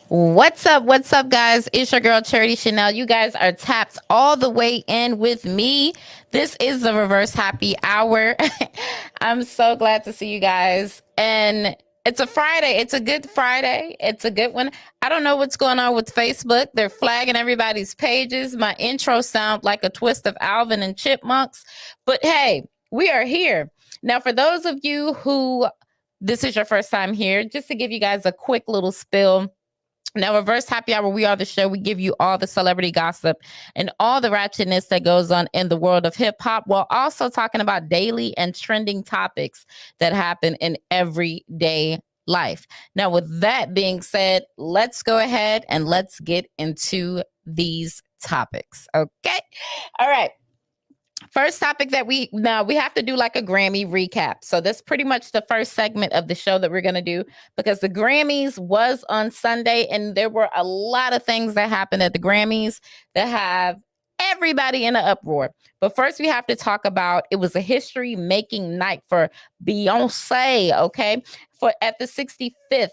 What's up? What's up, guys? It's your girl, Charity Chanelle. You guys are tapped all the way in with me. This is the Reverse Happy Hour. I'm so glad to see you guys. And it's a Friday. It's a good Friday. It's a good one. I don't know what's going on with Facebook. They're flagging everybody's pages. My intro sound like a twist of Alvin and Chipmunks. But hey, we are here. Now, for those of you who this is your first time here, just to give you guys a quick little spill. Now, Reverse Happy Hour, we are the show. We give you all the celebrity gossip and all the ratchetness that goes on in the world of hip hop, while also talking about daily and trending topics that happen in everyday life. Now, with that being said, let's go ahead and let's get into these topics. Okay. All right. First topic that we have to do like a Grammy recap. So that's pretty much the first segment of the show that we're going to do, because the Grammys was on Sunday and there were a lot of things that happened at the Grammys that have everybody in an uproar. But first we have to talk about, it was a history making night for Beyonce, okay? For at the 65th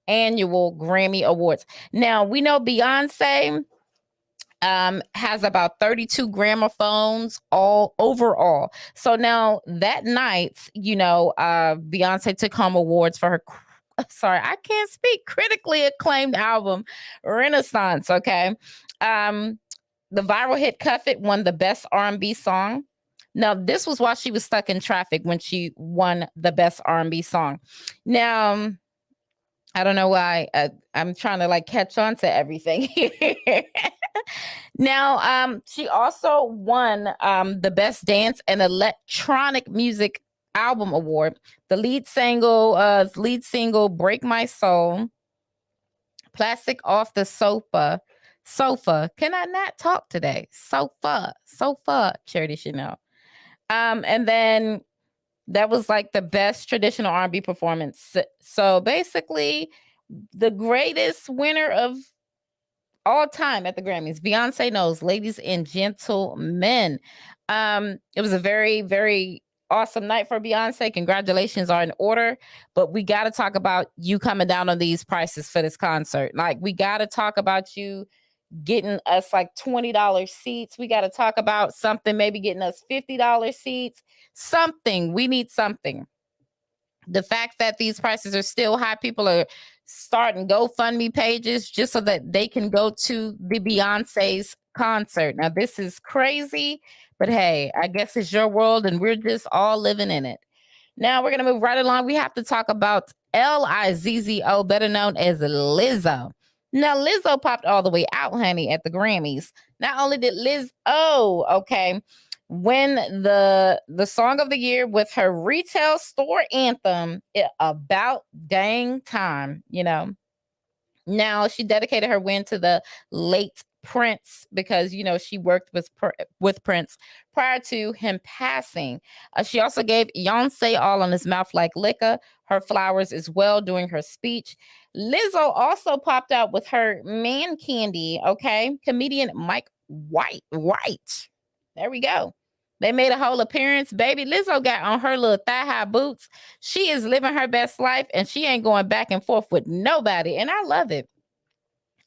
annual Grammy Awards. Now, we know Beyonce has about 32 gramophones all overall. So now that night, Beyonce took home awards for her sorry, I can't speak, critically acclaimed album Renaissance. Okay. The viral hit Cuff It won the best R&B song. Now, this was while she was stuck in traffic when she won the best R&B song. Now, I don't know why I'm trying to like catch on to everything here. Now, she also won the Best Dance and Electronic Music Album Award. The lead single "Break My Soul," "Plastic Off the Sofa." Can I not talk today? Sofa. Charity Chanelle. And then that was like the best traditional R&B performance. So basically, the greatest winner of all time at the Grammys, Beyonce knows, ladies and gentlemen. It was a very, very awesome night for Beyonce. Congratulations are in order, but we got to talk about you coming down on these prices for this concert. Like, we got to talk about you getting us like $20 seats. We got to talk about something, maybe getting us $50 seats. Something. We need something. The fact that these prices are still high, people are starting GoFundMe pages just so that they can go to the Beyonce's concert. Now, this is crazy, but hey, I guess it's your world and we're just all living in it. Now, we're going to move right along. We have to talk about Lizzo, better known as Lizzo. Now, Lizzo popped all the way out, honey, at the Grammys. Not only did okay, win the song of the year with her retail store anthem, About Dang Time, Now, she dedicated her win to the late Prince, because she worked with Prince prior to him passing. She also gave Beyonce All on His Mouth Like Liquor her flowers as well during her speech. Lizzo also popped out with her Man Candy, okay? Comedian Mike White. There we go. They made a whole appearance. Baby, Lizzo got on her little thigh-high boots. She is living her best life, and she ain't going back and forth with nobody. And I love it.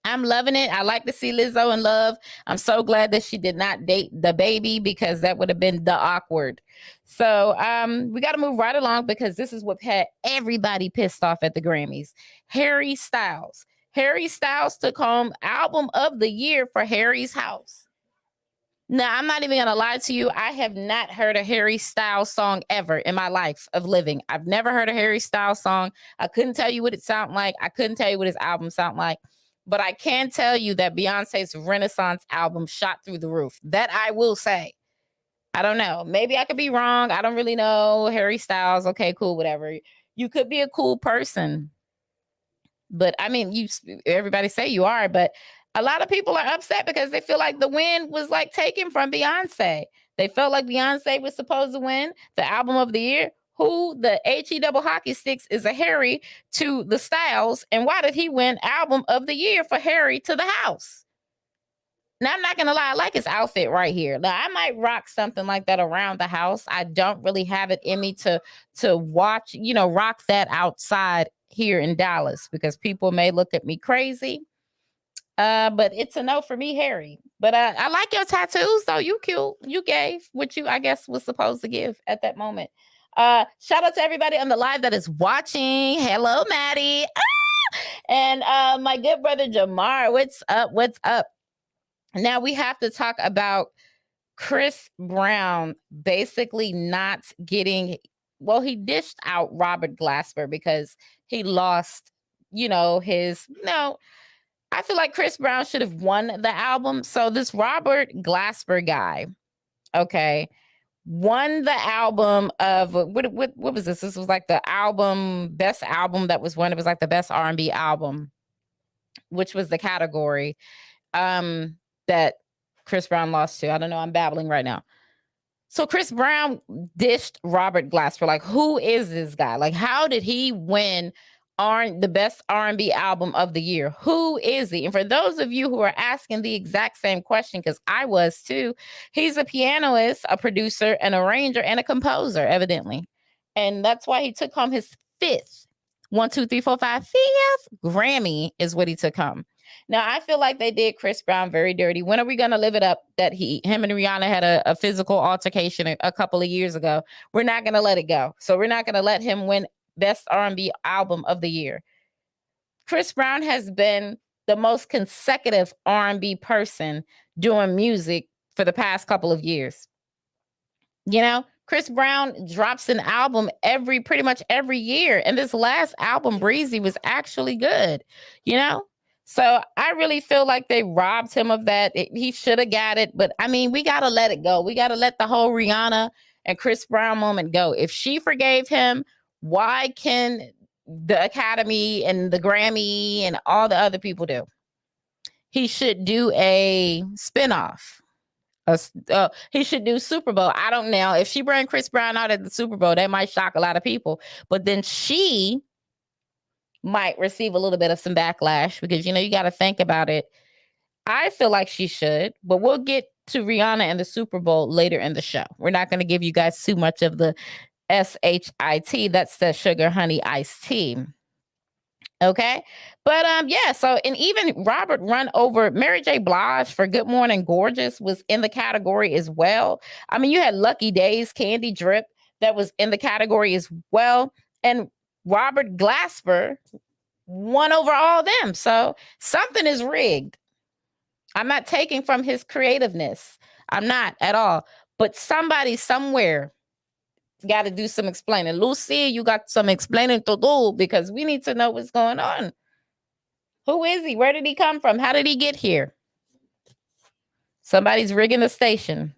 I'm loving it. I like to see Lizzo in love. I'm so glad that she did not date the baby, because that would have been the awkward. So we got to move right along, because this is what had everybody pissed off at the Grammys. Harry Styles. Harry Styles took home Album of the Year for Harry's House. Now, I'm not even going to lie to you. I have not heard a Harry Styles song ever in my life of living. I've never heard a Harry Styles song. I couldn't tell you what it sounded like. I couldn't tell you what his album sounded like. But I can tell you that Beyonce's Renaissance album shot through the roof. That I will say. I don't know. Maybe I could be wrong. I don't really know. Harry Styles. Okay, cool, whatever. You could be a cool person. But I mean, everybody say you are, but a lot of people are upset because they feel like the win was like taken from Beyonce. They felt like Beyonce was supposed to win the album of the year. Who the HE double hockey sticks is a Harry to the Styles, and why did he win album of the year for Harry to the House? Now, I'm not gonna lie, I like his outfit right here. Now, I might rock something like that around the house. I don't really have it in me to watch, rock that outside here in Dallas, because people may look at me crazy. But it's a no for me, Harry. But I like your tattoos, though. You cute. You gave what you, I guess, was supposed to give at that moment. Shout out to everybody on the live that is watching. Hello, Maddie. And my good brother Jamar. What's up? What's up? Now we have to talk about Chris Brown basically not getting, well, he dished out Robert Glasper because he lost, his, no, I feel like Chris Brown should have won the album. So this Robert Glasper guy, okay, won the album of what was this? This was like the best album that was won. It was like the best R&B album, which was the category that Chris Brown lost to. I don't know. I'm babbling right now. So Chris Brown dished Robert Glasper. Like, who is this guy? Like, how did he win the best R&B album of the year? Who is he? And for those of you who are asking the exact same question, because I was too, he's a pianist, a producer, an arranger, and a composer, evidently. And that's why he took home his fifth, 5th Grammy is what he took home. Now, I feel like they did Chris Brown very dirty. When are we going to live it up that him and Rihanna had a physical altercation a couple of years ago? We're not going to let it go. So we're not going to let him win best R&B album of the year. Chris Brown has been the most consecutive R&B person doing music for the past couple of years. Chris Brown drops an album pretty much every year. And this last album, Breezy, was actually good, So I really feel like they robbed him of that. He should have got it. But I mean, we got to let it go. We got to let the whole Rihanna and Chris Brown moment go. If she forgave him, why can the Academy and the Grammy and all the other people do? He should do a spinoff. He should do Super Bowl. I don't know. If she bring Chris Brown out at the Super Bowl, that might shock a lot of people. But then she might receive a little bit of some backlash because, you got to think about it. I feel like she should, but we'll get to Rihanna and the Super Bowl later in the show. We're not going to give you guys too much of the SHIT. That's the sugar honey iced tea. Okay. But so, and even Robert run over Mary J. Blige for Good Morning Gorgeous was in the category as well. I mean, you had Lucky Days, Candy Drip that was in the category as well. And Robert Glasper won over all them. So something is rigged. I'm not taking from his creativeness. I'm not at all. But somebody somewhere got to do some explaining. Lucy, you got some explaining to do because we need to know what's going on. Who is he? Where did he come from? How did he get here? Somebody's rigging the station.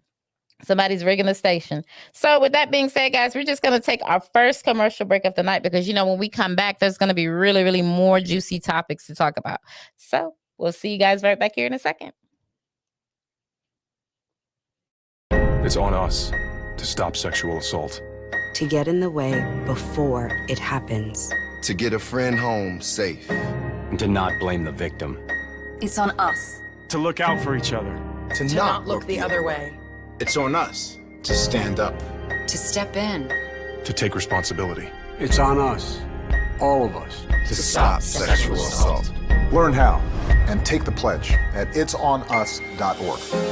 So with that being said, guys, we're just going to take our first commercial break of the night because, when we come back, there's going to be really, really more juicy topics to talk about. So we'll see you guys right back here in a second. It's on us to stop sexual assault. To get in the way before it happens. To get a friend home safe. And to not blame the victim. It's on us. To look out for each other. To not look the other way. It's on us to stand up. To step in. To take responsibility. It's on us, all of us, to stop sexual assault. Learn how and take the pledge at itsonus.org.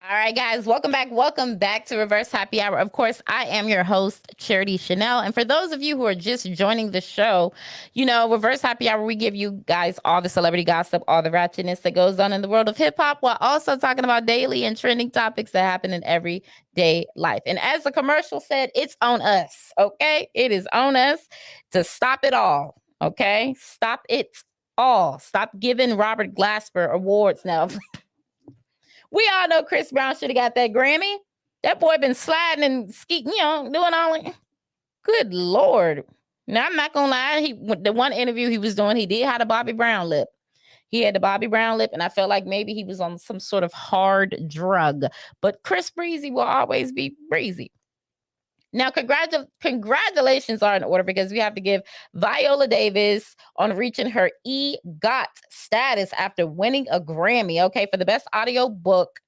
All right, guys, welcome back. Welcome back to Reverse Happy Hour. Of course, I am your host, Charity Chanelle. And for those of you who are just joining the show, Reverse Happy Hour, we give you guys all the celebrity gossip, all the ratchetness that goes on in the world of hip hop, while also talking about daily and trending topics that happen in everyday life. And as the commercial said, it's on us, okay? It is on us to stop it all, okay? Stop it all. Stop giving Robert Glasper awards now. We all know Chris Brown should have got that Grammy. That boy been sliding and doing all. Good Lord. Now, I'm not going to lie. The one interview he was doing, he did have a Bobby Brown lip. He had the Bobby Brown lip, and I felt like maybe he was on some sort of hard drug. But Chris Breezy will always be Breezy. Now, congratulations are in order because we have to give Viola Davis on reaching her EGOT status after winning a Grammy, okay, for the best audiobook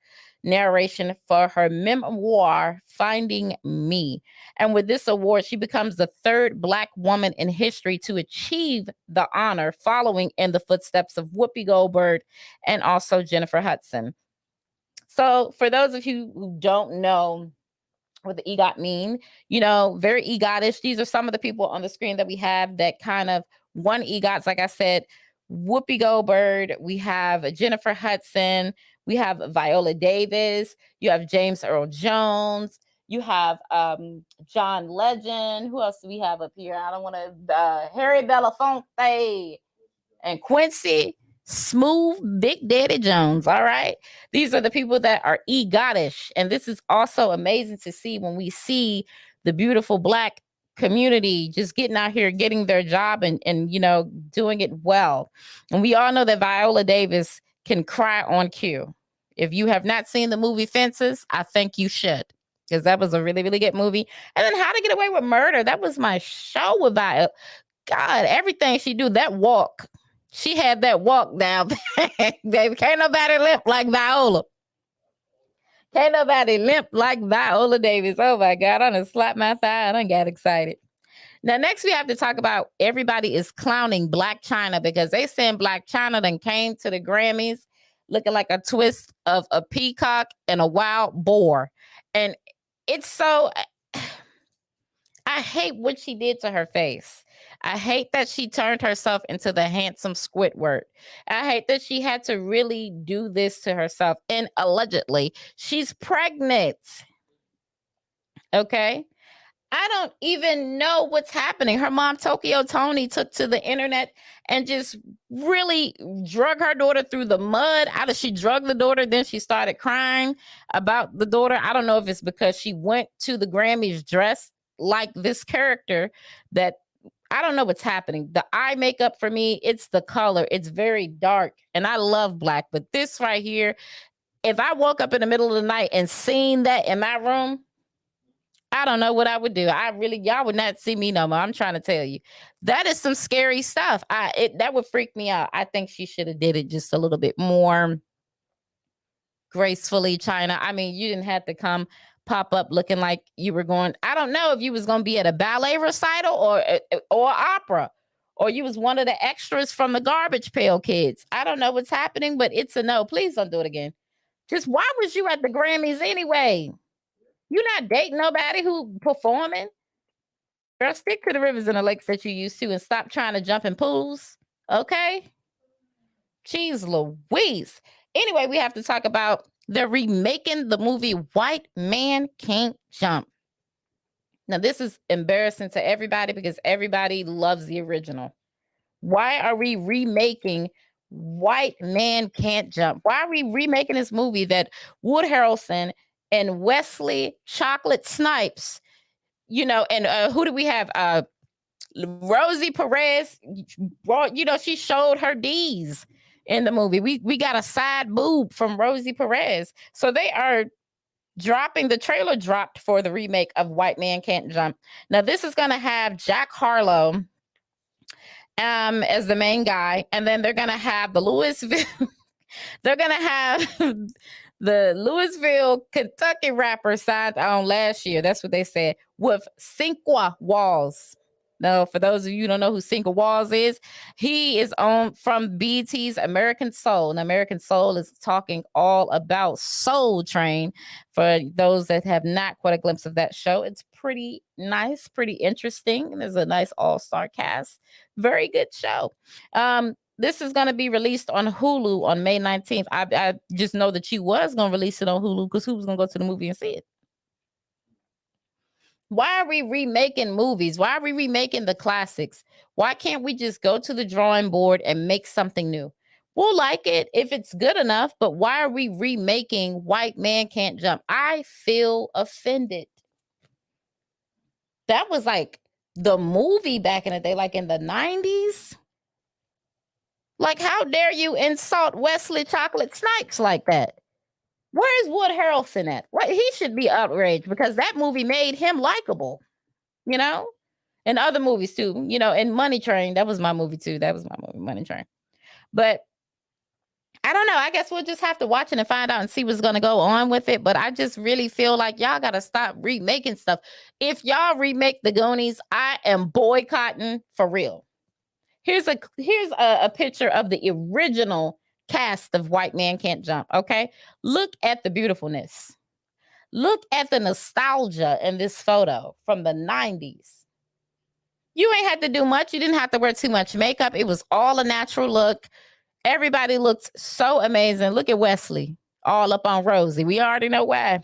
narration for her memoir, Finding Me. And with this award, she becomes the third Black woman in history to achieve the honor, following in the footsteps of Whoopi Goldberg and also Jennifer Hudson. So for those of you who don't know what the EGOT mean, very EGOTish. These are some of the people on the screen that we have that kind of won EGOTs. Like I said, Whoopi Goldberg, we have Jennifer Hudson, we have Viola Davis, you have James Earl Jones, you have John Legend. Who else do we have up here? I don't want to, Harry Belafonte and Quincy Smooth Big Daddy Jones. All right. These are the people that are EGOTish. And this is also amazing to see when we see the beautiful Black community just getting out here, getting their job and doing it well. And we all know that Viola Davis can cry on cue. If you have not seen the movie Fences, I think you should, because that was a really, really good movie. And then How to Get Away with Murder. That was my show with Viola. God, everything she do, that walk. She had that walk down. Baby, can't nobody limp like Viola. Can't nobody limp like Viola Davis. Oh my God, I done slapped my thigh. I done got excited. Now, next we have to talk about everybody is clowning Black China, because they saying Black China then came to the Grammys looking like a twist of a peacock and a wild boar. And it's so... I hate what she did to her face. I hate that she turned herself into the handsome Squidward. I hate that she had to really do this to herself. And allegedly, she's pregnant. Okay? I don't even know what's happening. Her mom, Tokyo Tony, took to the internet and just really drug her daughter through the mud. Either she drugged the daughter, then she started crying about the daughter. I don't know if it's because she went to the Grammys dressed like this character, that I don't know what's happening. The eye makeup for me, it's the color. It's very dark. And I love Black. But this right here, if I woke up in the middle of the night and seen that in my room, I don't know what I would do. Y'all would not see me no more. I'm trying to tell you. That is some scary stuff. That would freak me out. I think she should have did it just a little bit more gracefully, China. I mean, you didn't have to pop up looking like you were going. I don't know if you was going to be at a ballet recital or opera, or you was one of the extras from the Garbage Pail Kids. I don't know what's happening, but it's a no. Please don't do it again. Just why was you at the Grammys anyway? You're not dating nobody who performing. Girl, stick to the rivers and the lakes that you used to and stop trying to jump in pools. Okay? Jeez Louise. Anyway, we have to talk about they're remaking the movie White Man Can't Jump. Now, this is embarrassing to everybody because everybody loves the original. Why are we remaking White Man Can't Jump? Why are we remaking this movie that Wood Harrelson and Wesley Chocolate Snipes, and who do we have? Rosie Perez, she showed her D's in the movie. We got a side boob from Rosie Perez. So they are the trailer dropped for the remake of White Man Can't Jump. Now, this is going to have Jack Harlow as the main guy. And then they're going to have they're going to have the Louisville, Kentucky rapper signed on last year. That's what they said, with Cinqua Walls. Now, for those of you who don't know who Cinqua Walls is, he is from BT's American Soul. And American Soul is talking all about Soul Train. For those that have not caught a glimpse of that show, it's pretty nice, pretty interesting. And there's a nice all-star cast. Very good show. This is going to be released on Hulu on May 19th. I just know that you was going to release it on Hulu because who was going to go to the movie and see it? Why are we remaking movies? Why are we remaking the classics? Why can't we just go to the drawing board and make something new? We'll like it if it's good enough, but why are we remaking White Man Can't Jump? I feel offended. That was like the movie back in the day, like in the 90s. Like, how dare you insult Wesley Chocolate Snipes like that? Where is Wood Harrelson at? He should be outraged because that movie made him likable, and other movies too, and Money Train. That was my movie too. That was my movie, Money Train. But I don't know. I guess we'll just have to watch it and find out and see what's going to go on with it. But I just really feel like y'all got to stop remaking stuff. If y'all remake the Goonies, I am boycotting for real. Here's a picture of the original cast of White Man Can't Jump. Okay, look at the beautifulness. Look at the nostalgia in this photo from the 90s. You ain't had to do much. You didn't have to wear too much makeup. It was all a natural look. Everybody looked so amazing. Look at Wesley, all up on Rosie. We already know why.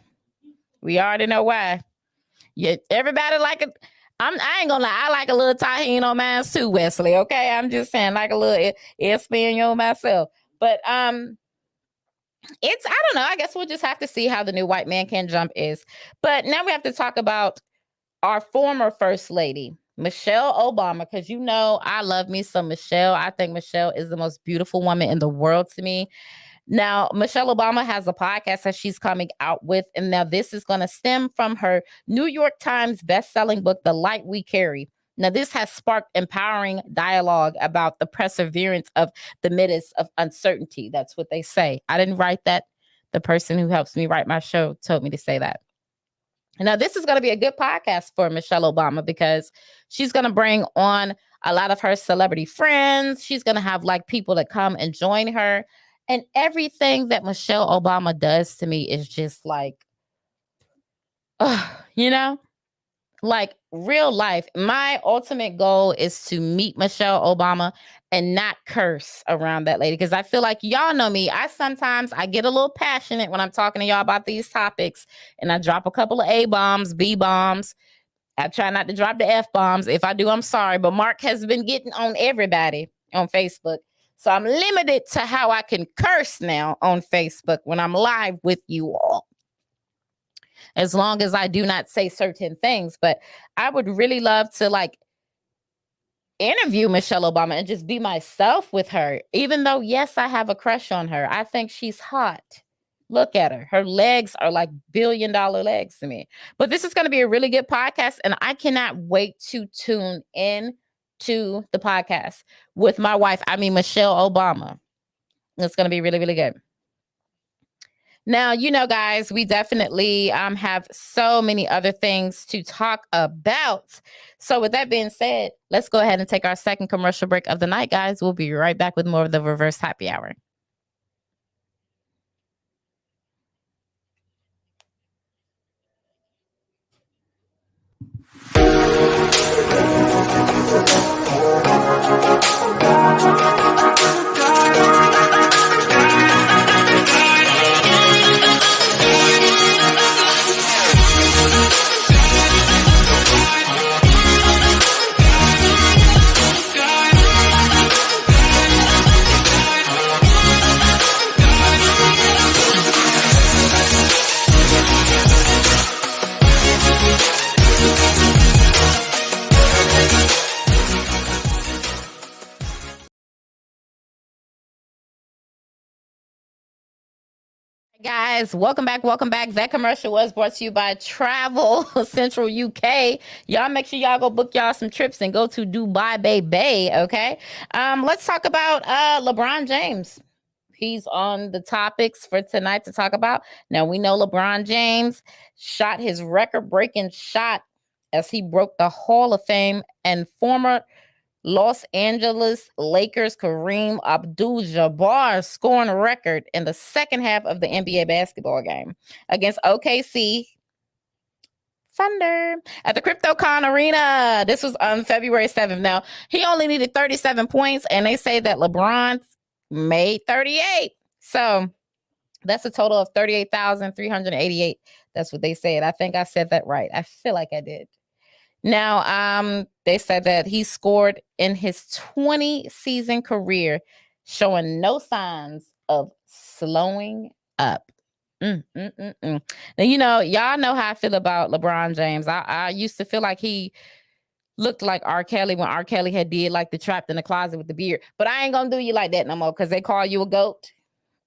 Yeah, everybody like it. I ain't gonna lie. I like a little tahini on mine too, Wesley. Okay, I'm just saying, like a little Espanol myself. But it's, I don't know. I guess we'll just have to see how the new White Man Can Jump is. But now we have to talk about our former first lady, Michelle Obama, because you know I love me some Michelle. I think Michelle is the most beautiful woman in the world to me. Now, Michelle Obama has a podcast that she's coming out with, and now this is going to stem from her New York Times best-selling book, The Light We Carry. Now, this has sparked empowering dialogue about the perseverance of the midst of uncertainty. That's what they say. I didn't write that. The person who helps me write my show told me to say that. Now, this is going to be a good podcast for Michelle Obama because she's going to bring on a lot of her celebrity friends. She's going to have like people that come and join her. And everything that Michelle Obama does to me is just like, you know, like real life. My ultimate goal is to meet Michelle Obama and not curse around that lady. Because I feel like y'all know me. I get a little passionate when I'm talking to y'all about these topics. And I drop a couple of A-bombs, B-bombs. I try not to drop the F-bombs. If I do, I'm sorry. But Mark has been getting on everybody on Facebook. So I'm limited to how I can curse now on Facebook when I'm live with you all. As long as I do not say certain things. But I would really love to like interview Michelle Obama and just be myself with her. Even though, yes, I have a crush on her. I think she's hot. Look at her. Her legs are like billion-dollar legs to me. But this is going to be a really good podcast. And I cannot wait to tune in to the podcast with my wife. I mean, Michelle Obama. It's going to be really, really good. Now, you know, guys, we definitely have so many other things to talk about. So with that being said, let's go ahead and take our second commercial break of the night, guys. We'll be right back with more of the Reverse Happy Hour. Guys, welcome back. That commercial was brought to you by Travel Central UK. Y'all make sure y'all go book y'all some trips and go to Dubai, baby. Okay. Let's talk about LeBron James. He's on the topics for tonight to talk about. Now we know LeBron James shot his record-breaking shot as he broke the Hall of Fame and former Los Angeles Lakers Kareem Abdul-Jabbar scoring a record in the second half of the NBA basketball game against OKC Thunder at the CryptoCon Arena. This was on February 7th. Now, he only needed 37 points, and they say that LeBron made 38. So that's a total of 38,388. That's what they said. I think I said that right. I feel like I did. Now, they said that he scored in his 20-season career, showing no signs of slowing up. Now, you know, y'all know how I feel about LeBron James. I used to feel like he looked like R. Kelly when R. Kelly had did like the Trapped in the Closet with the beard. But I ain't gonna do you like that no more because they call you a GOAT.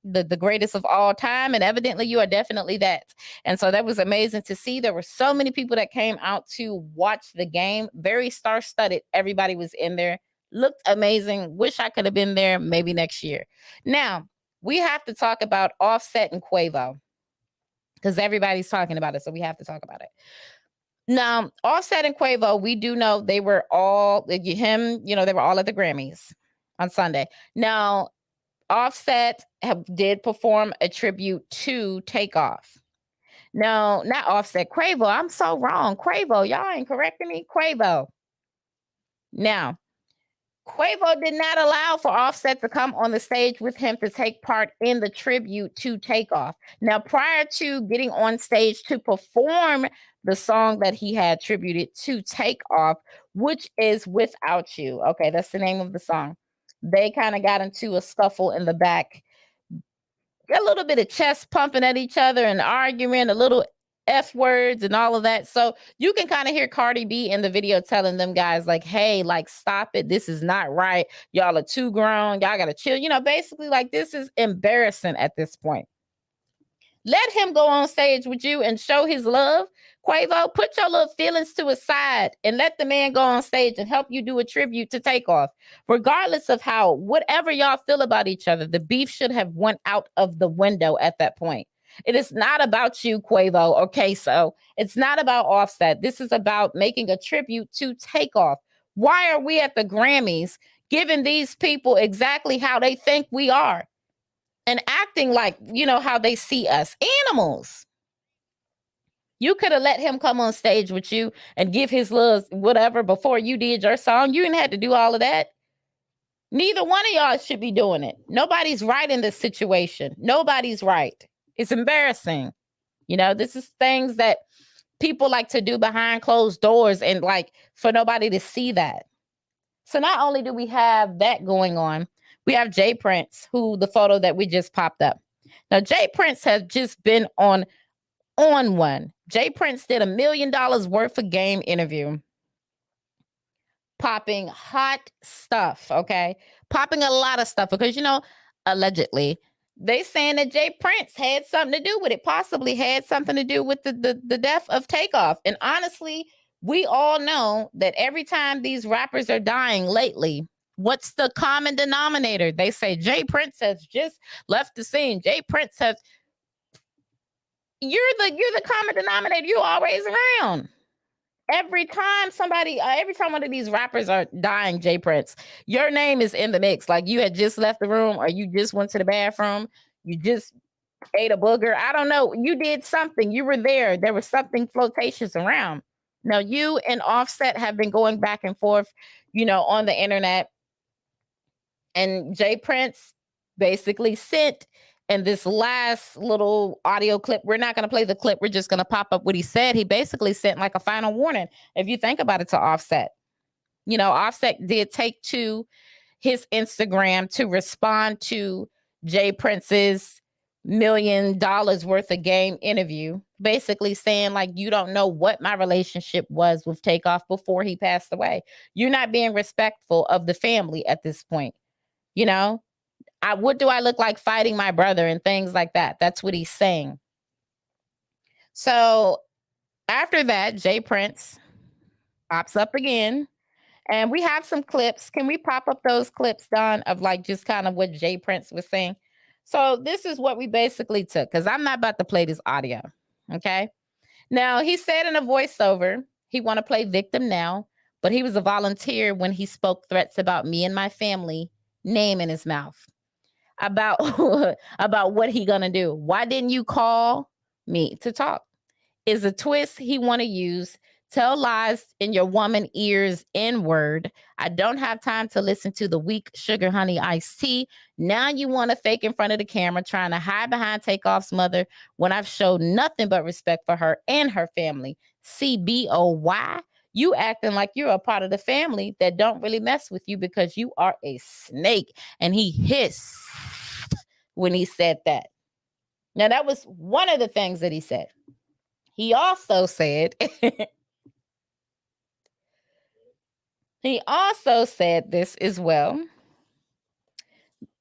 The greatest of all time, and evidently you are definitely that. And so that was amazing to see. There were so many people that came out to watch the game, very star-studded. Everybody was in there, looked amazing. Wish I could have been there maybe next year. Now, we have to talk about Offset and Quavo because everybody's talking about it. So we have to talk about it. Now, Offset and Quavo, we do know they were all him, they were all at the Grammys on Sunday. Now, Offset did perform a tribute to Takeoff. No, not Offset, Quavo. I'm so wrong. Quavo, y'all ain't correcting me. Quavo. Now, Quavo did not allow for Offset to come on the stage with him to take part in the tribute to Takeoff. Now, prior to getting on stage to perform the song that he had tributed to Takeoff, which is Without You. Okay, that's the name of the song. They kind of got into a scuffle in the back, a little bit of chest pumping at each other and arguing, a little F words and all of that. So you can kind of hear Cardi B in the video telling them guys like, hey, like, stop it. This is not right. Y'all are too grown. Y'all got to chill. Basically like this is embarrassing at this point. Let him go on stage with you and show his love. Quavo, put your little feelings to a side and let the man go on stage and help you do a tribute to Takeoff. Regardless of whatever y'all feel about each other, the beef should have went out of the window at that point. It is not about you, Quavo, or Queso. It's not about Offset. This is about making a tribute to Takeoff. Why are we at the Grammys giving these people exactly how they think we are? And acting like, how they see us. Animals. You could have let him come on stage with you and give his little whatever before you did your song. You didn't have to do all of that. Neither one of y'all should be doing it. Nobody's right in this situation. Nobody's right. It's embarrassing. This is things that people like to do behind closed doors and like for nobody to see that. So not only do we have that going on, we have Jay Prince, who the photo that we just popped up. Now, Jay Prince has just been on one. Jay Prince did $1 million worth of game interview. Popping hot stuff, okay? Popping a lot of stuff because, allegedly, they saying that Jay Prince had something to do with it, possibly had something to do with the death of Takeoff. And honestly, we all know that every time these rappers are dying lately, what's the common denominator? They say Jay Prince has just left the scene. Jay Prince has. You're the common denominator. You're always around. Every time one of these rappers are dying, Jay Prince, your name is in the mix. Like you had just left the room, or you just went to the bathroom, you just ate a booger. I don't know. You did something. You were there. There was something flirtatious around. Now you and Offset have been going back and forth, on the internet. And Jay Prince basically sent in this last little audio clip. We're not going to play the clip. We're just going to pop up what he said. He basically sent like a final warning. If you think about it, to Offset, Offset did take to his Instagram to respond to Jay Prince's $1 million worth of game interview, basically saying like, you don't know what my relationship was with Takeoff before he passed away. You're not being respectful of the family at this point. What do I look like fighting my brother and things like that? That's what he's saying. So after that, Jay Prince pops up again. And we have some clips. Can we pop up those clips, Don, of like just kind of what Jay Prince was saying? So this is what we basically took, because I'm not about to play this audio. Okay. Now, he said in a voiceover, he want to play victim now, but he was a volunteer when he spoke threats about me and my family, name in his mouth, about what he gonna do. Why didn't you call me to talk? Is a twist he want to use. Tell lies in your woman ears, N-word. I don't have time to listen to the weak sugar honey iced tea. Now you want to fake in front of the camera, trying to hide behind Takeoff's mother when I've showed nothing but respect for her and her family. CBOY. You acting like you're a part of the family that don't really mess with you because you are a snake. And he hissed when he said that. Now, that was one of the things that he said. He also said, this as well.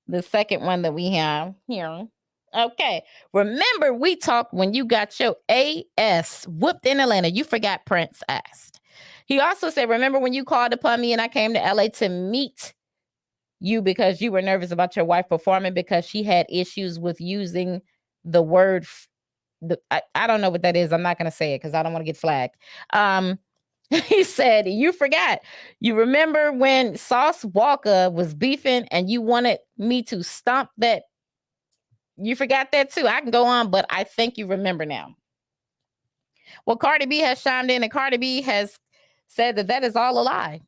The second one that we have here. Okay. Remember, we talked when you got your ass whooped in Atlanta. You forgot Prince asked. He also said, remember when you called upon me and I came to LA to meet you because you were nervous about your wife performing because she had issues with using the word. I don't know what that is. I'm not going to say it because I don't want to get flagged. He said, you forgot. You remember when Sauce Walker was beefing and you wanted me to stomp that? You forgot that too. I can go on, but I think you remember now. Well, Cardi B has chimed in, and Cardi B has said that is all a lie.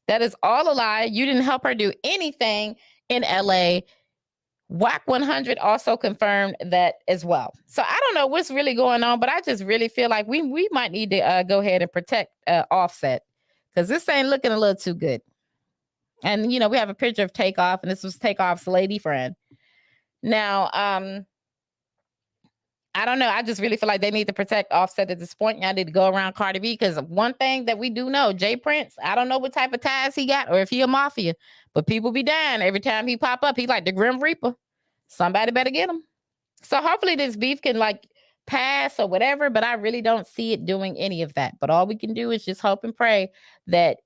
That is all a lie. You didn't help her do anything in LA. WAC 100 also confirmed that as well. So I don't know what's really going on, but I just really feel like we might need to go ahead and protect Offset, because this ain't looking a little too good. And, you know, we have a picture of Takeoff, and this was Takeoff's lady friend. Now, I don't know. I just really feel like they need to protect Offset at this point. Y'all need to go around Cardi B, because one thing that we do know, Jay Prince, I don't know what type of ties he got or if he a mafia, but people be dying every time he pop up. He's like the Grim Reaper. Somebody better get him. So hopefully this beef can like pass or whatever, but I really don't see it doing any of that. But all we can do is just hope and pray that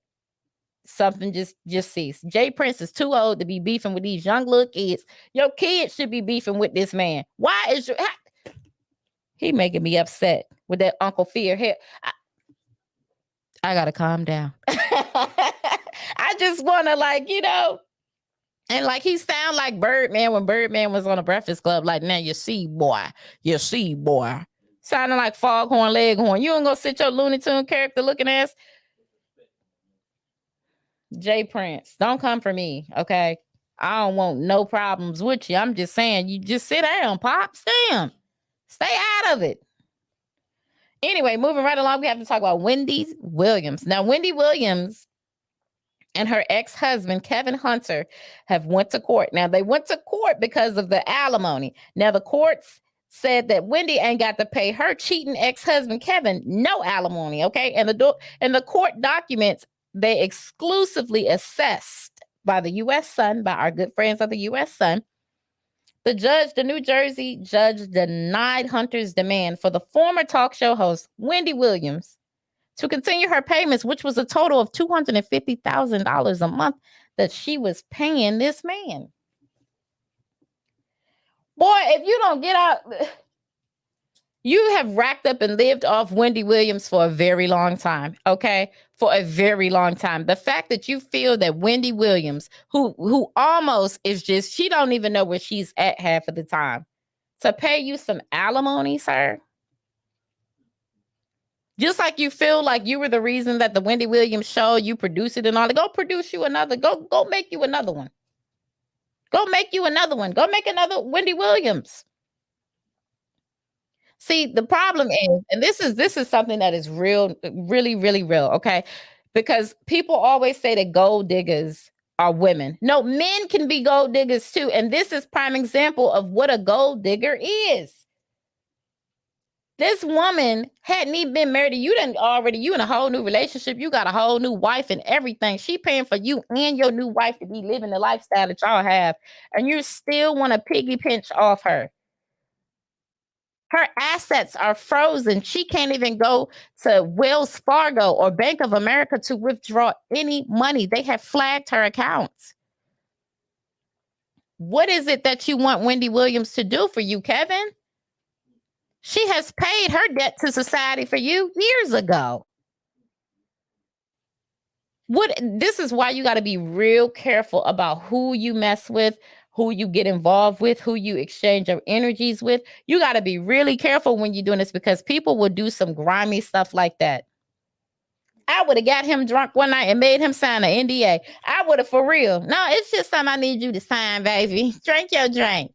something just cease. Jay Prince is too old to be beefing with these young little kids. Your kids should be beefing with this man. Why is he making me upset with that Uncle Fear here? I gotta calm down. I just want to, like, you know, and like he sound like Birdman when Birdman was on a Breakfast Club. Like, now you see, boy, sounding like Foghorn Leghorn. You ain't gonna sit your Looney Tune character looking ass. Jay Prince, don't come for me, okay? I don't want no problems with you. I'm just saying, you just sit down, Pops. Damn. Stay out of it. Anyway, moving right along, we have to talk about Wendy Williams. Now, Wendy Williams and her ex-husband, Kevin Hunter, have went to court. Now, they went to court because of the alimony. Now, the courts said that Wendy ain't got to pay her cheating ex-husband, Kevin, no alimony, okay? And the court documents, they exclusively assessed by the U.S. Sun, by our good friends of the U.S. Sun. The New Jersey judge denied Hunter's demand for the former talk show host, Wendy Williams, to continue her payments, which was a total of $250,000 a month that she was paying this man. Boy, if you don't get out, you have racked up and lived off Wendy Williams for a very long time, okay? For a very long time. The fact that you feel that Wendy Williams, who almost is just, she don't even know where she's at half of the time, to pay you some alimony, sir. Just like you feel like you were the reason that the Wendy Williams show, you produce it and all that. Go produce you another. Go make you another one. Go make you another one. Go make another Wendy Williams. See, the problem is, and this is something that is real, really, really real, okay? Because people always say that gold diggers are women. No, men can be gold diggers too. And this is prime example of what a gold digger is. This woman hadn't even been married to you, you in a whole new relationship. You got a whole new wife and everything. She paying for you and your new wife to be living the lifestyle that y'all have. And you still want to piggy pinch off her. Her assets are frozen. She can't even go to Wells Fargo or Bank of America to withdraw any money. They have flagged her accounts. What is it that you want Wendy Williams to do for you, Kevin? She has paid her debt to society for you years ago. This is why you got to be real careful about who you mess with, who you get involved with, who you exchange your energies with. You got to be really careful when you're doing this, because people will do some grimy stuff like that. I would have got him drunk one night and made him sign an NDA. I would have, for real. No, it's just something I need you to sign, baby. Drink your drink.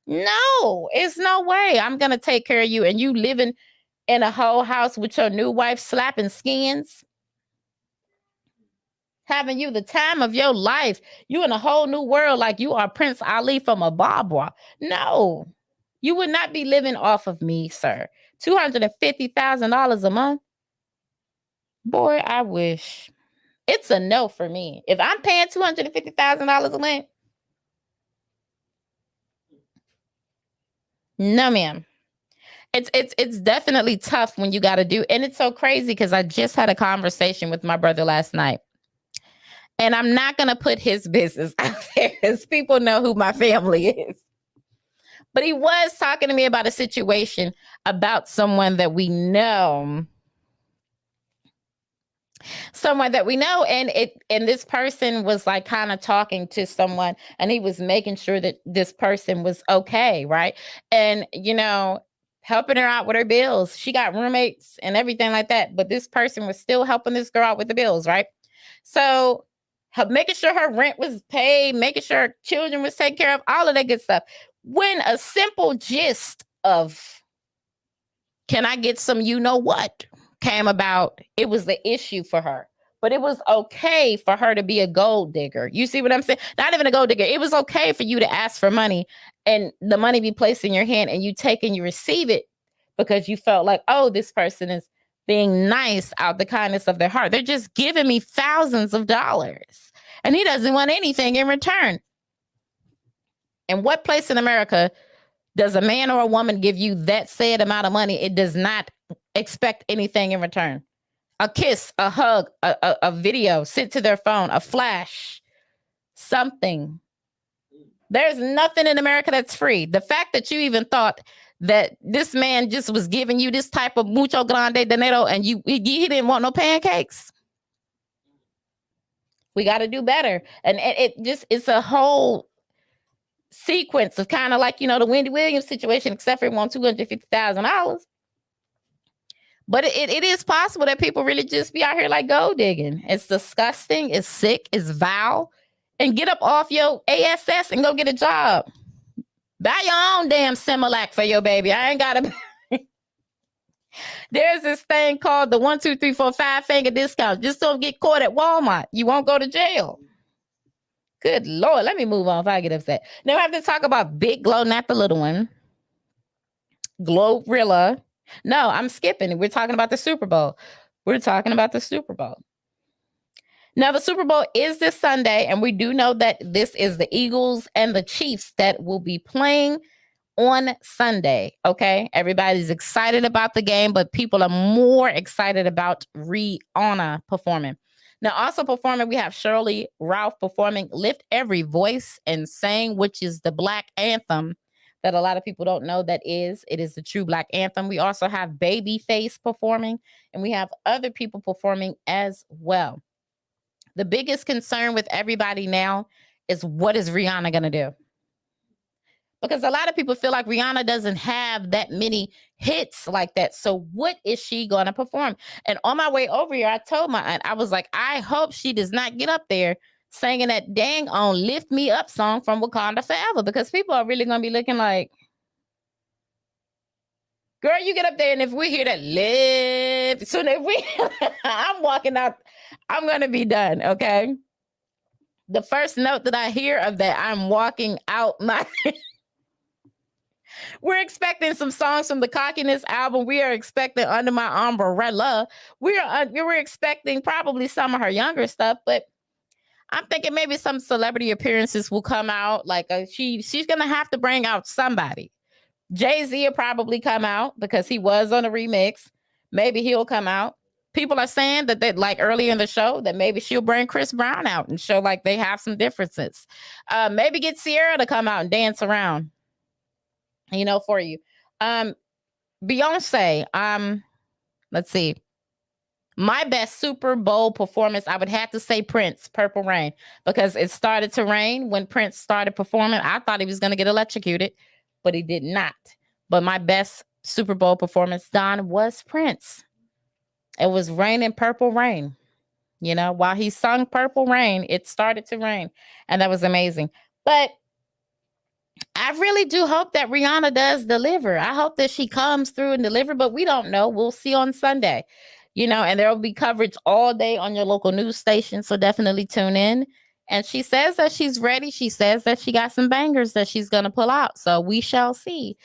No, it's no way. I'm going to take care of you. And you living in a whole house with your new wife slapping skins, having you the time of your life. You in a whole new world like you are Prince Ali from a Barbara. No, you would not be living off of me, sir. $250,000 a month. Boy, I wish. It's a no for me. If I'm paying $250,000 a month, no, ma'am. It's definitely tough when you got to do, and it's so crazy because I just had a conversation with my brother last night. And I'm not going to put his business out there because people know who my family is. But he was talking to me about a situation about someone that we know. And this person was like kind of talking to someone, and he was making sure that this person was okay, right? And helping her out with her bills. She got roommates and everything like that, but this person was still helping this girl out with the bills, right? So making sure her rent was paid, making sure her children was taken care of, all of that good stuff. When a simple gist of, can I get some what came about, it was the issue for her. But it was okay for her to be a gold digger. You see what I'm saying? Not even a gold digger. It was okay for you to ask for money and the money be placed in your hand and you take and you receive it because you felt like, oh, this person is being nice out the kindness of their heart. They're just giving me thousands of dollars and he doesn't want anything in return. In what place in America does a man or a woman give you that said amount of money? It does not expect anything in return. A kiss, a hug, a video sent to their phone, a flash, something. There's nothing in America that's free. The fact that you even thought that this man just was giving you this type of mucho grande dinero and he didn't want no pancakes. We got to do better. And it's a whole sequence of kind of like, the Wendy Williams situation, except for it won $250,000. But it is possible that people really just be out here like gold digging. It's disgusting. It's sick. It's vile. And get up off your ASS and go get a job. Buy your own damn Similac for your baby. I ain't got to. There's this thing called the 1, 2, 3, 4, 5 finger discount. Just don't get caught at Walmart. You won't go to jail. Good Lord. Let me move on if I get upset. Now I have to talk about Big Glow, not the little one. Glorilla. No, I'm skipping. We're talking about the Super Bowl. Now, the Super Bowl is this Sunday, and we do know that this is the Eagles and the Chiefs that will be playing on Sunday, okay? Everybody's excited about the game, but people are more excited about Rihanna performing. Now, also performing, we have Shirley Ralph performing Lift Every Voice and Sing, which is the Black anthem that a lot of people don't know it is the true Black anthem. We also have Babyface performing, and we have other people performing as well. The biggest concern with everybody now is, what is Rihanna going to do? Because a lot of people feel like Rihanna doesn't have that many hits like that. So what is she going to perform? And on my way over here, I told my aunt, I was like, I hope she does not get up there singing that dang on Lift Me Up song from Wakanda Forever, because people are really going to be looking like, girl, you get up there, and if we hear that lift, so if I'm walking out, I'm going to be done, okay? The first note that I hear of that, I'm walking out my... We're expecting some songs from the Cockiness album. We are expecting Under My Umbrella. We're expecting probably some of her younger stuff, but I'm thinking maybe some celebrity appearances will come out. Like she's going to have to bring out somebody. Jay-Z will probably come out because he was on a remix. Maybe he'll come out. People are saying that like earlier in the show that maybe she'll bring Chris Brown out and show like they have some differences. Maybe get Sierra to come out and dance around, for you. Beyonce, let's see. My best Super Bowl performance, I would have to say Prince, Purple Rain, because it started to rain when Prince started performing. I thought he was going to get electrocuted, but he did not. But my best Super Bowl performance, Don, was Prince. It was raining Purple Rain. While he sung Purple Rain, it started to rain, and that was amazing. But I really do hope that Rihanna does deliver. I hope that she comes through and deliver, but we don't know. We'll see on Sunday. And there will be coverage all day on your local news station. So definitely tune in. And she says that she's ready. She says that she got some bangers that she's going to pull out. So we shall see.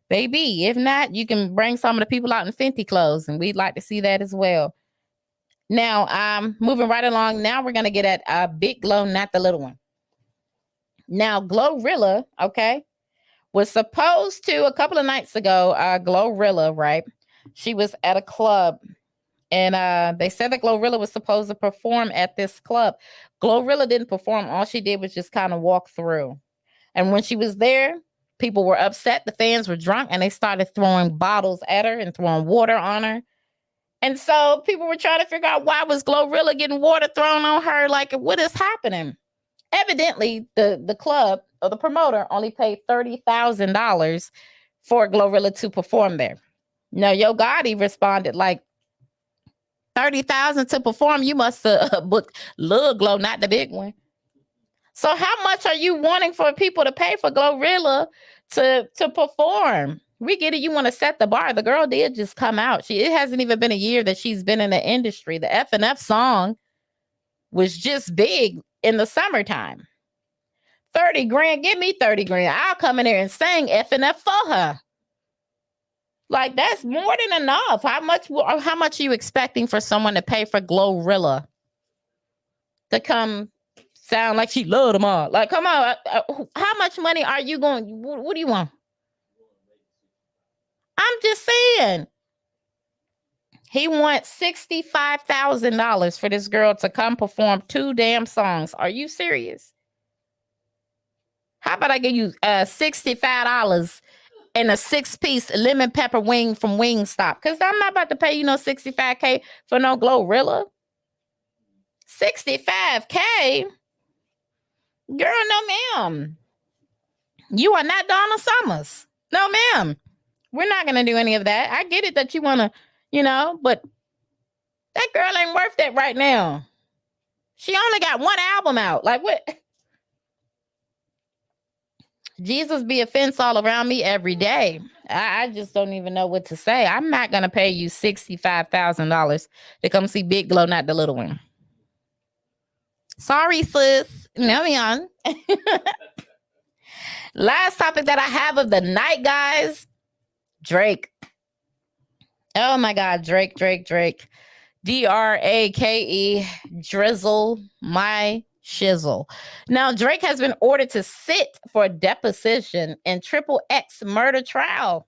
Baby, if not, you can bring some of the people out in Fenty clothes, and we'd like to see that as well. Now, moving right along. Now we're going to get at Big Glow, not the little one. Now, Glorilla, okay, was supposed to, a couple of nights ago, Glorilla, right? She was at a club And they said that Glorilla was supposed to perform at this club. Glorilla didn't perform. All she did was just kind of walk through. And when she was there, people were upset. The fans were drunk and they started throwing bottles at her and throwing water on her. And so people were trying to figure out, why was Glorilla getting water thrown on her? Like, what is happening? Evidently, the club or the promoter only paid $30,000 for Glorilla to perform there. Now, Yo Gotti responded like, 30,000 to perform? You must have booked Lil Glow, not the big one. So how much are you wanting for people to pay for Glorilla to perform? We get it. You want to set the bar. The girl did just come out. It hasn't even been a year that she's been in the industry. The F&F song was just big in the summertime. 30 grand, give me 30 grand. I'll come in there and sing F&F for her. Like, that's more than enough. How much are you expecting for someone to pay for Glorilla to come sound like she loved them all? Like, come on. How much money are you going? What do you want? I'm just saying. He wants $65,000 for this girl to come perform 2 damn songs. Are you serious? How about I give you $65 and a 6-piece lemon pepper wing from Wingstop? Because I'm not about to pay you no $65K for no Glorilla. $65K? Girl, no ma'am. You are not Donna Summers. No ma'am. We're not going to do any of that. I get it that you want to, but that girl ain't worth that right now. She only got 1 album out. Like, what? Jesus be a fence all around me every day. I just don't even know what to say. I'm not going to pay you $65,000 to come see Big Glow, not the little one. Sorry, sis. No, me on. Last topic that I have of the night, guys. Drake. Oh my God, Drake. Drake. Drizzle, my shizzle. Now, Drake has been ordered to sit for a deposition in Triple X murder trial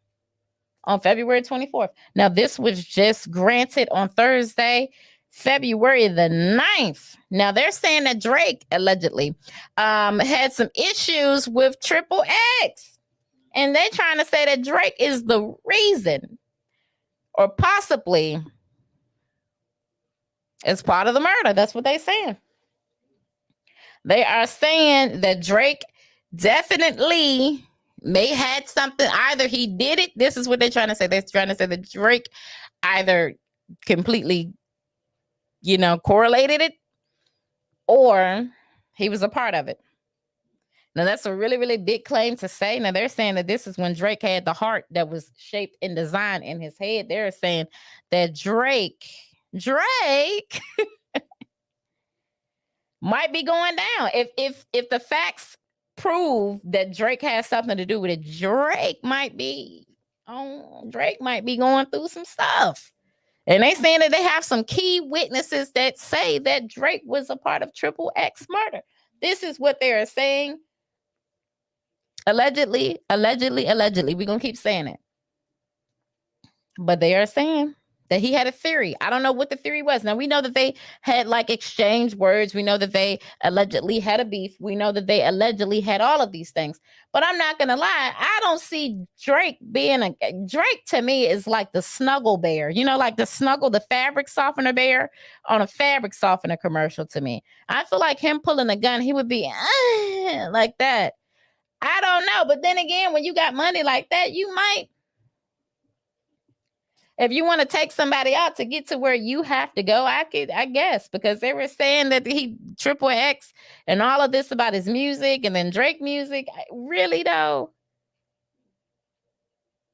on February 24th. Now, this was just granted on Thursday, February the 9th. Now, they're saying that Drake allegedly had some issues with Triple X. And they're trying to say that Drake is the reason, or possibly it's part of the murder. That's what they're saying. They are saying that Drake definitely may had something. Either he did it. This is what they're trying to say. They're trying to say that Drake either completely, correlated it, or he was a part of it. Now, that's a really, really big claim to say. Now, they're saying that this is when Drake had the heart that was shaped and designed in his head. They're saying that Drake might be going down. If the facts prove that Drake has something to do with it, Drake might be going through some stuff. And they saying that they have some key witnesses that say that Drake was a part of Triple X murder. This is what they are saying. Allegedly. We're going to keep saying it. But they are saying that he had a theory. I don't know what the theory was. Now, we know that they had exchanged words. We know that they allegedly had a beef. We know that they allegedly had all of these things. But I'm not going to lie. I don't see Drake being Drake to me is like the snuggle bear. Like the fabric softener bear on a fabric softener commercial to me. I feel like him pulling a gun, he would be like that. I don't know. But then again, when you got money like that, you might, if you want to take somebody out to get to where you have to go, I guess, because they were saying that he Triple X and all of this about his music and then Drake music. Really though.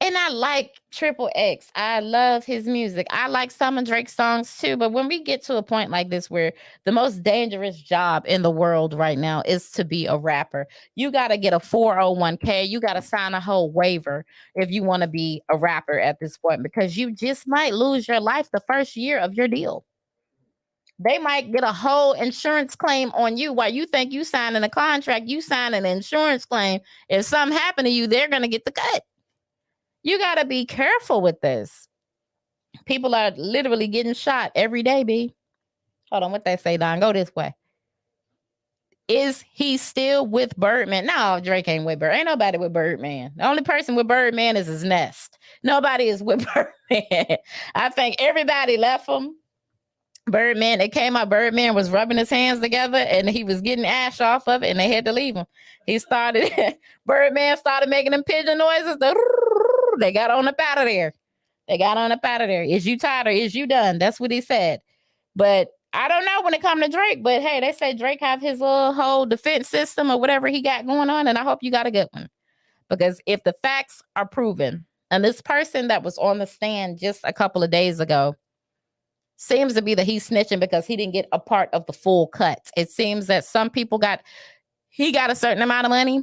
And I like Triple X. I love his music. I like some of Drake's songs too. But when we get to a point like this where the most dangerous job in the world right now is to be a rapper, you got to get a 401k. You got to sign a whole waiver if you want to be a rapper at this point, because you just might lose your life the first year of your deal. They might get a whole insurance claim on you while you think you signing a contract. You sign an insurance claim. If something happened to you, they're going to get the cut. You got to be careful with this. People are literally getting shot every day, B. Hold on, what they say, Don? Go this way. Is he still with Birdman? No, Drake ain't with Bird. Ain't nobody with Birdman. The only person with Birdman is his nest. Nobody is with Birdman. I think everybody left him. Birdman, it came out, Birdman was rubbing his hands together and he was getting ash off of it and they had to leave him. He started, Birdman started making them pigeon noises. They got on up out of there. They got on up out of there. Is you tired or is you done? That's what he said. But I don't know when it comes to Drake, but hey, they say Drake have his little whole defense system or whatever he got going on, and I hope you got a good one. Because if the facts are proven, and this person that was on the stand just a couple of days ago seems to be that he's snitching because he didn't get a part of the full cut. It seems that some people he got a certain amount of money,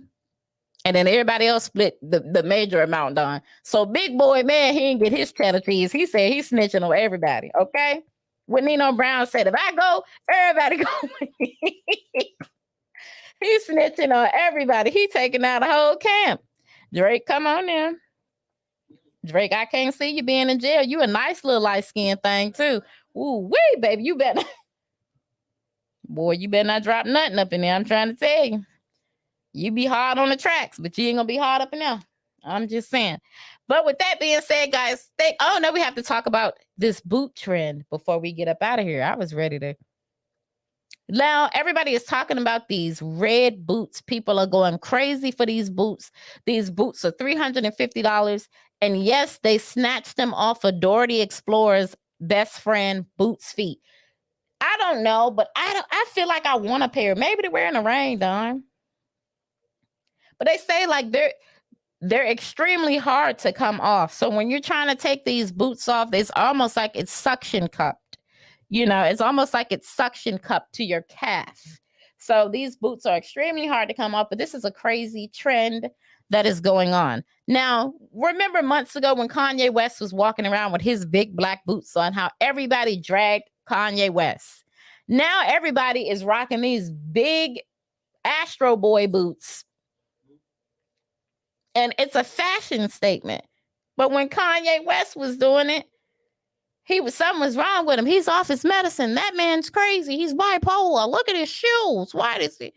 and then everybody else split the major amount on. So big boy, man, he didn't get his cheddar cheese. He said he's snitching on everybody, okay? What Nino Brown said, if I go, everybody go. He's snitching on everybody. He taking out a whole camp. Drake, come on now. Drake, I can't see you being in jail. You a nice little light-skinned thing, too. Ooh, wee, baby, you better. Boy, you better not drop nothing up in there. I'm trying to tell you. You be hard on the tracks, but you ain't gonna be hard up in there. I'm just saying. But with that being said, guys, we have to talk about this boot trend before we get up out of here. I was ready to. Now, everybody is talking about these red boots. People are going crazy for these boots. These boots are $350. And yes, they snatched them off of Dorothy Explorer's best friend Boots' feet. I don't know, but I feel like I want a pair. Maybe to wear in the rain, Don. But they say like they're extremely hard to come off. So when you're trying to take these boots off, it's almost like it's suction cupped. You know, it's almost like it's suction cupped to your calf. So these boots are extremely hard to come off, but this is a crazy trend that is going on. Now, remember months ago when Kanye West was walking around with his big black boots on, how everybody dragged Kanye West. Now everybody is rocking these big Astro Boy boots. And it's a fashion statement. But when Kanye West was doing it, something was wrong with him. He's off his medicine. That man's crazy. He's bipolar. Look at his shoes. Why does he?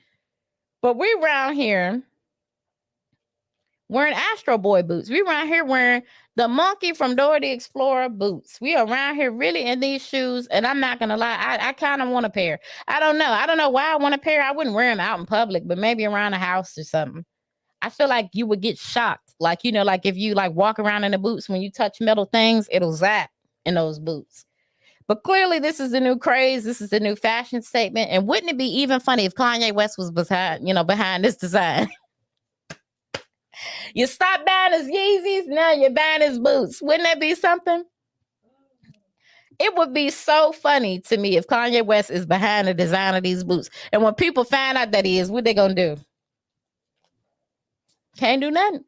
But we around here wearing Astro Boy boots. We around here wearing the monkey from Dora the Explorer boots. We around here really in these shoes. And I'm not going to lie. I kind of want a pair. I don't know. I don't know why I want a pair. I wouldn't wear them out in public, but maybe around the house or something. I feel like you would get shocked. Like, you know, like if you like walk around in the boots, when you touch metal things, it'll zap in those boots. But clearly this is the new craze. This is the new fashion statement. And wouldn't it be even funny if Kanye West was behind this design? You stop buying his Yeezys, now you're buying his boots. Wouldn't that be something? It would be so funny to me if Kanye West is behind the design of these boots. And when people find out that he is, what they gonna do? Can't do nothing.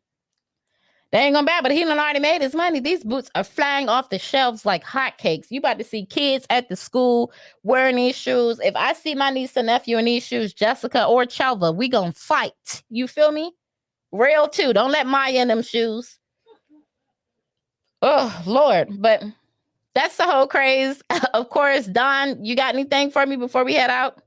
They ain't gonna buy, but he done already made his money. These boots are flying off the shelves like hotcakes. You about to see kids at the school wearing these shoes. If I see my niece and nephew in these shoes, Jessica or Chelva, we gonna fight. You feel me? Real too. Don't let Maya in them shoes. Oh, Lord. But that's the whole craze. Of course, Don, you got anything for me before we head out?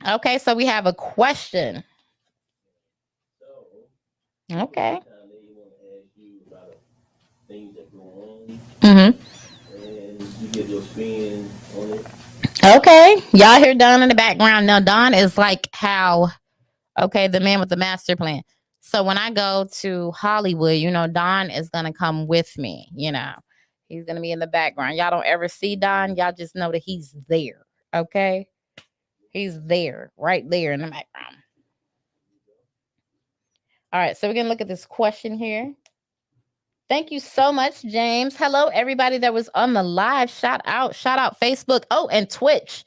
Okay, so we have a question. Okay. Mm-hmm. Okay, y'all hear Don in the background. Now, Don is like the man with the master plan. So when I go to Hollywood, you know, Don is going to come with me, you know. He's going to be in the background. Y'all don't ever see Don. Y'all just know that he's there, okay? He's there, right there in the background. All right, so we're going to look at this question here. Thank you so much, James. Hello, everybody that was on the live. Shout out Facebook. Oh, and Twitch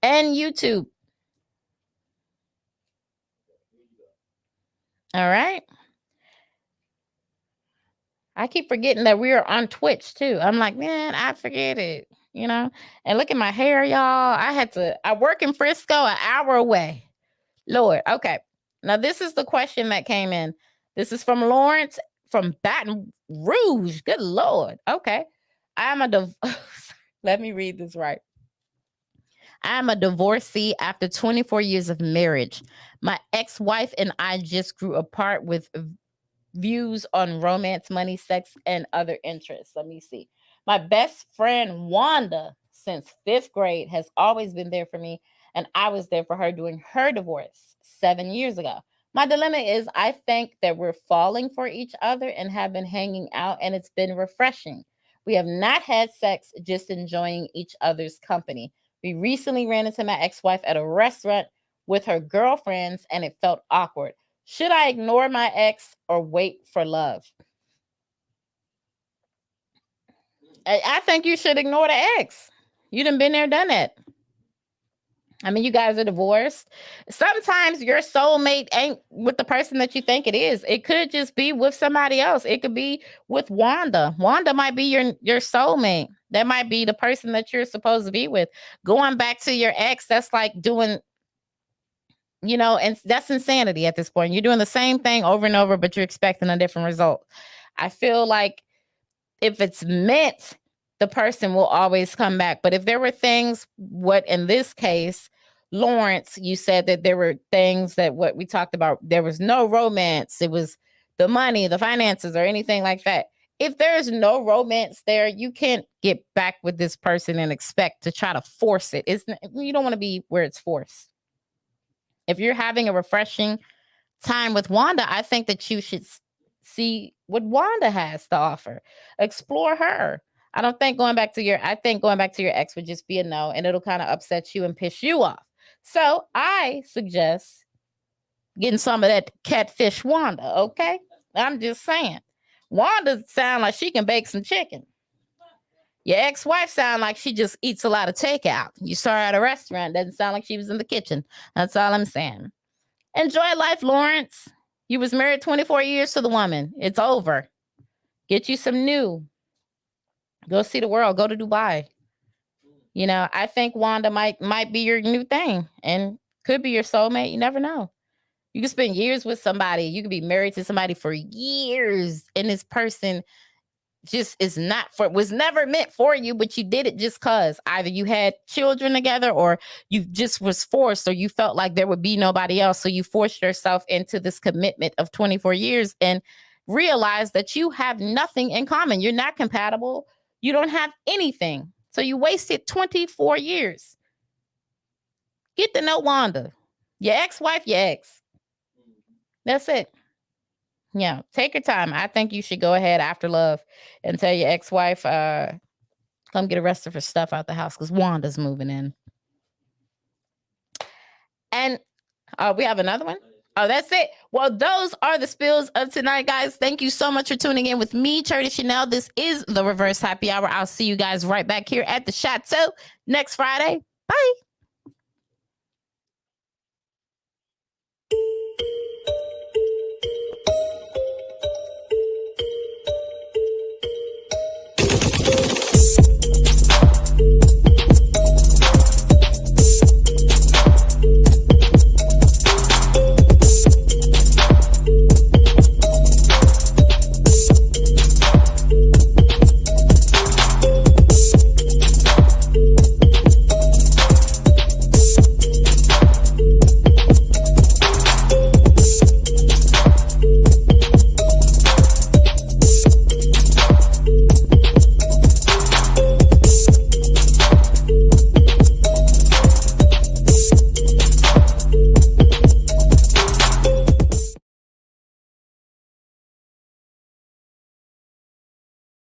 and YouTube. All right. I keep forgetting that we're on Twitch too. I'm like, man, I forget it, you know? And look at my hair, y'all. I work in Frisco, an hour away. Lord, okay. Now, this is the question that came in. This is from Lawrence from Baton Rouge. Good Lord. Okay. Let me read this right. I am a divorcee after 24 years of marriage. My ex-wife and I just grew apart with views on romance, money, sex, and other interests. Let me see. My best friend Wanda, since 5th grade, has always been there for me, and I was there for her during her divorce 7 years ago. My dilemma is I think that we're falling for each other and have been hanging out, and it's been refreshing. We have not had sex, just enjoying each other's company. We recently ran into my ex-wife at a restaurant with her girlfriends, and it felt awkward. Should I ignore my ex or wait for love? I think you should ignore the ex. You done been there, done that. I mean, you guys are divorced. Sometimes your soulmate ain't with the person that you think it is. It could just be with somebody else. It could be with Wanda. Wanda might be your soulmate. That might be the person that you're supposed to be with. Going back to your ex, that's like doing, and that's insanity at this point. You're doing the same thing over and over, but you're expecting a different result. I feel like if it's meant, the person will always come back. But if there were things, what in this case, Lawrence, you said that there were things that what we talked about, there was no romance. It was the money, the finances, or anything like that. If there's no romance there, you can't get back with this person and expect to try to force it. You don't want to be where it's forced. If you're having a refreshing time with Wanda, I think that you should see what Wanda has to offer. Explore her. I think going back to your ex would just be a no, and it'll kind of upset you and piss you off. So I suggest getting some of that catfish Wanda, okay? I'm just saying. Wanda sound like she can bake some chicken. Your ex-wife sound like she just eats a lot of takeout. You saw her at a restaurant. Doesn't sound like she was in the kitchen. That's all I'm saying. Enjoy life, Lawrence. You was married 24 years to the woman. It's over. Get you some new. Go see the world. Go to Dubai. I think Wanda might be your new thing and could be your soulmate. You never know. You can spend years with somebody. You could be married to somebody for years, and this person just was never meant for you, but you did it just because either you had children together or you just was forced, or you felt like there would be nobody else. So you forced yourself into this commitment of 24 years and realized that you have nothing in common. You're not compatible. You don't have anything. So you wasted 24 years. Get to know Wanda. Your ex-wife, your ex. That's it. Yeah, take your time. I think you should go ahead after love and tell your ex-wife, come get the rest of her stuff out the house because Wanda's moving in. And we have another one. Oh, that's it. Well, those are the spills of tonight, guys. Thank you so much for tuning in with me, Charity Chanelle. This is the Reverse Happy Hour. I'll see you guys right back here at the Chateau next Friday. Bye.